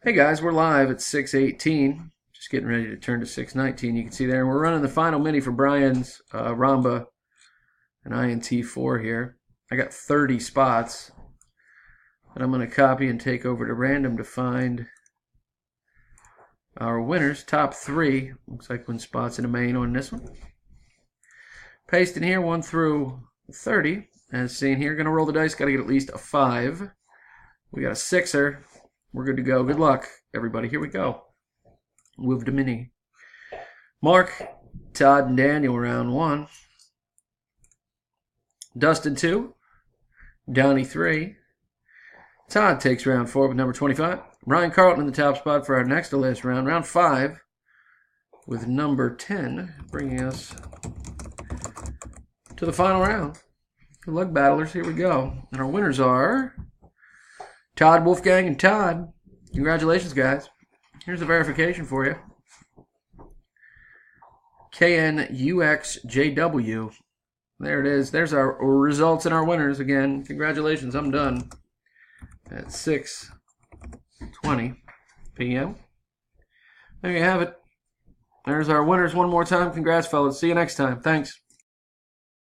Hey guys, we're live at 6:18. Just getting ready to turn to 6:19. You can see there. We're running the final mini for Brian's Romba and INT4 here. I got 30 spots that I'm going to copy and take over to random to find our winners. Top three. Looks like 1 spot's in the main on this one. Paste in here 1 through 30. As seen here, going to roll the dice. Got to get at least a 5. We got a 6er. We're good to go. Good luck, everybody. Here we go. Move to mini. Mark, Todd, and Daniel, round 1. Dustin, 2. Donnie, 3. Todd takes round 4 with number 25. Ryan Carlton in the top spot for our next to last round. Round 5 with number 10, bringing us to the final round. Good luck, battlers. Here we go. And our winners are Todd, Wolfgang, and Todd. Congratulations, guys. Here's the verification for you. KNUXJW. There it is. There's our results and our winners. Again, congratulations. I'm done at 6:20 p.m. There you have it. There's our winners one more time. Congrats, fellas. See you next time. Thanks.